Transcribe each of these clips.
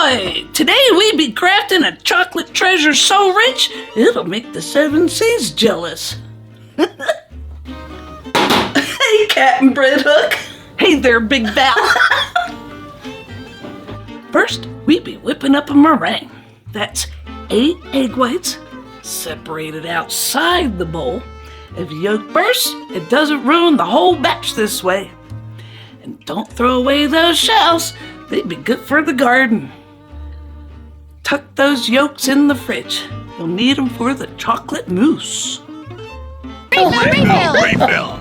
Ahoy! Today we be crafting a chocolate treasure so rich, it'll make the seven seas jealous. Hey, Captain Bread Hook. Hey there, Big Val. First, we be whipping up a meringue. That's 8 egg whites separated outside the bowl. If yolk bursts, it doesn't ruin the whole batch this way. And don't throw away those shells. They'd be good for the garden. Tuck those yolks in the fridge. You'll need them for the chocolate mousse. Refill.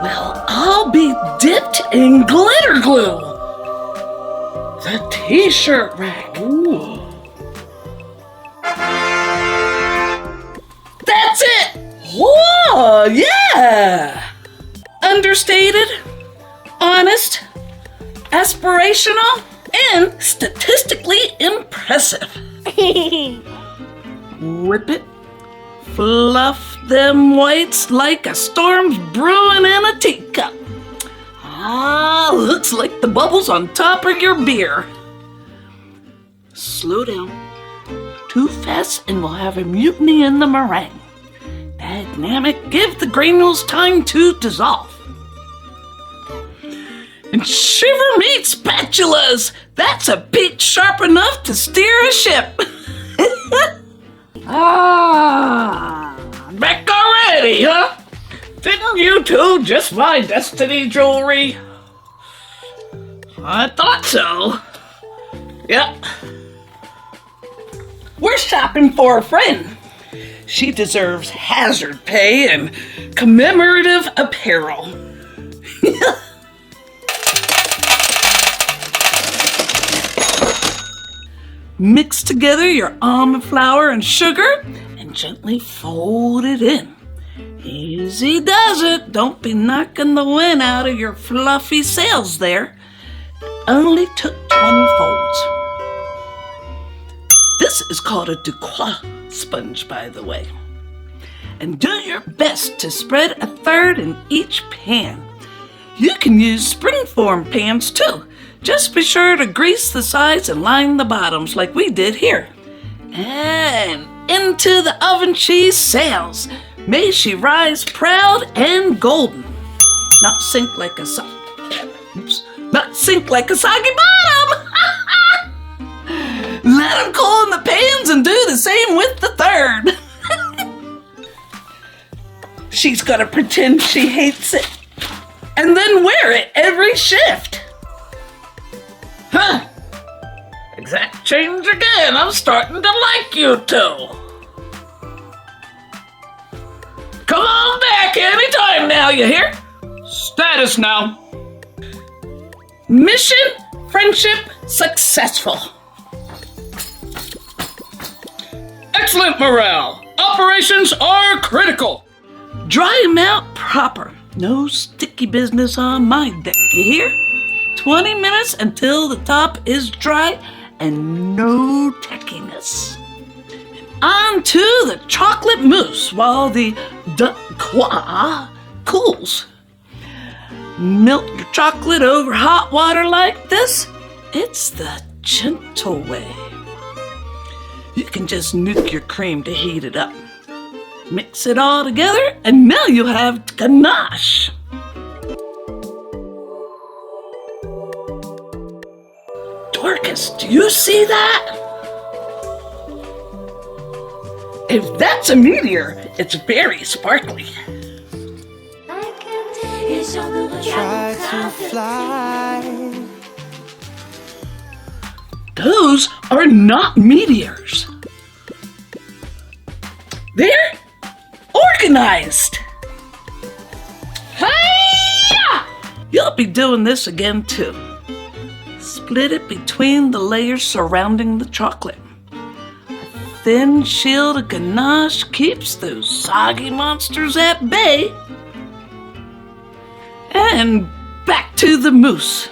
Well, I'll be dipped in glitter glue. The t-shirt rack. Ooh. That's it! Whoa, yeah! Understated, honest, aspirational, and statistically impressive. Whip it, fluff them whites like a storm's brewing in a teacup. Ah, looks like the bubbles on top of your beer. Slow down. Too fast and we'll have a mutiny in the meringue. Dynamic, give the granules time to dissolve. And shiver me spatulas! That's a beak sharp enough to steer a ship. Back already, huh? Didn't you two just buy Destiny jewelry? I thought so. Yep. We're shopping for a friend. She deserves hazard pay and commemorative apparel. Mix together your almond flour and sugar and gently fold it in. Easy does it. Don't be knocking the wind out of your fluffy sails there. Only took 20 folds. This is called a Dacquoise sponge, by the way. And do your best to spread a third in each pan. You can use springform pans too. Just be sure to grease the sides and line the bottoms like we did here. And into the oven she sails. May she rise proud and golden. Not sink like a soggy bottom. Let them cool in the pans and do the same with the third. She's gonna pretend she hates it and then wear it every shift. Huh. Exact change again. I'm starting to like you two. Come on back anytime now, you hear? Status now. Mission, friendship, successful. Excellent morale. Operations are critical. Dry them out proper. No sticky business on my deck, you hear? 20 minutes until the top is dry and no tackiness. On to the chocolate mousse while the Dacquoise cools. Melt your chocolate over hot water like this. It's the gentle way. You can just nuke your cream to heat it up. Mix it all together and now you have ganache. Dorcas, do you see that? If that's a meteor, it's very sparkly. Try to fly. Those are not meteors. They're organized. Hi-ya! You'll be doing this again too. Split it between the layers surrounding the chocolate. A thin shield of ganache keeps those soggy monsters at bay. And back to the mousse.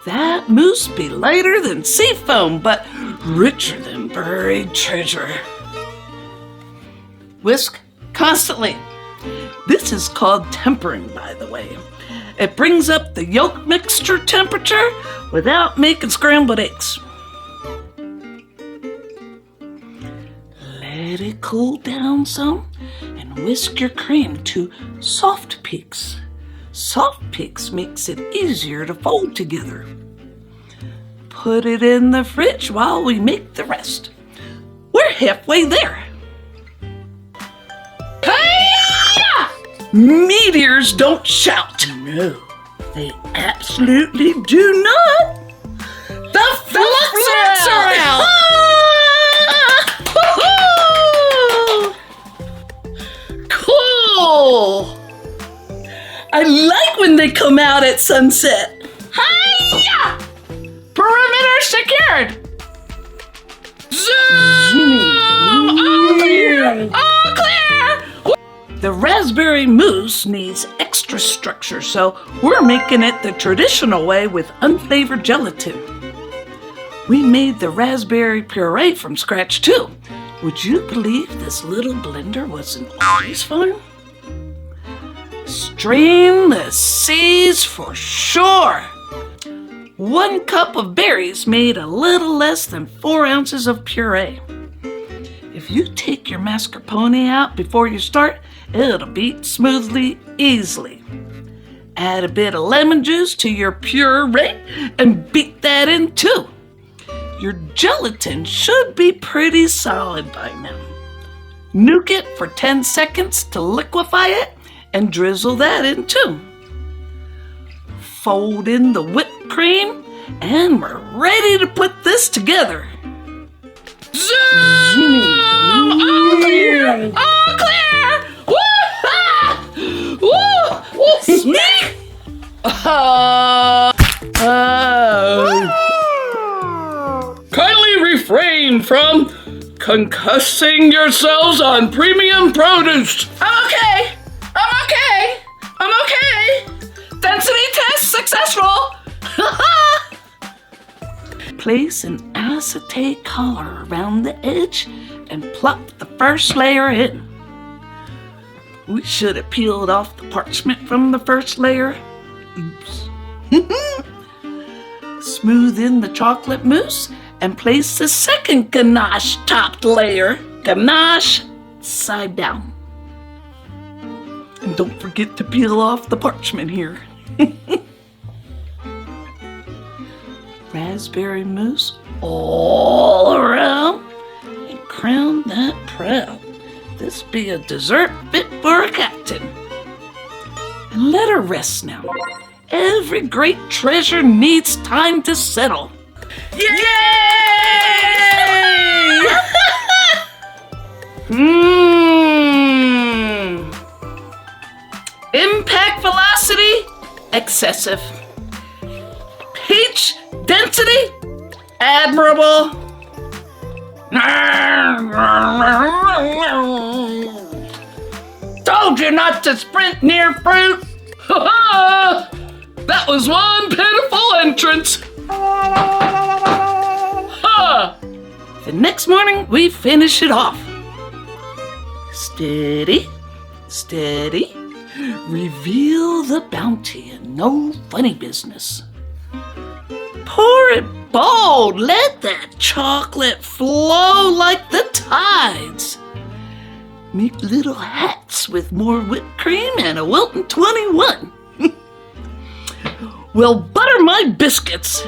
That mousse be lighter than sea foam, but richer than buried treasure. Whisk constantly. This is called tempering, by the way. It brings up the yolk mixture temperature without making scrambled eggs. Let it cool down some and whisk your cream to soft peaks. Soft peaks makes it easier to fold together. Put it in the fridge while we make the rest. We're halfway there. Hi-ya! Meteors don't shout. No, they absolutely do not. The floats are out. Cool. I like when they come out at sunset. Hi-ya! Perimeter secured. Zoom! All clear! The raspberry mousse needs extra structure, so we're making it the traditional way with unflavored gelatin. We made the raspberry puree from scratch too. Would you believe this little blender wasn't always fun? Strain the seeds for sure. 1 cup of berries made a little less than 4 ounces of puree. If you take your mascarpone out before you start, it'll beat smoothly, easily. Add a bit of lemon juice to your puree and beat that in too. Your gelatin should be pretty solid by now. Nuke it for 10 seconds to liquefy it and drizzle that in too. Fold in the whipped cream and we're ready to put this together. Zoom! All clear! All clear! Woo! Woo! Sneak! Kindly refrain from concussing yourselves on premium produce. I'm okay. Density test successful. Place an acetate collar around the edge and plop the first layer in. We should have peeled off the parchment from the first layer. Oops. Smooth in the chocolate mousse and place the second ganache topped layer. Ganache side down. And don't forget to peel off the parchment here. Raspberry mousse all around and crown that proud. This be a dessert fit for a captain. And let her rest now. Every great treasure needs time to settle. Yay! Impact velocity, excessive. Peach density, admirable. Told you not to sprint near fruit. That was one pitiful entrance. The next morning, we finish it off. Steady, steady. Reveal the bounty and no funny business. Pour it bold. Let that chocolate flow like the tides. Make little hats with more whipped cream and a Wilton 21. Well, butter my biscuits.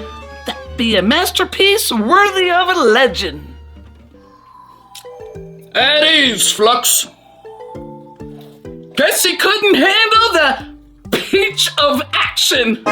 That be a masterpiece worthy of a legend. At ease, Flux. Guess he couldn't handle the peach of action.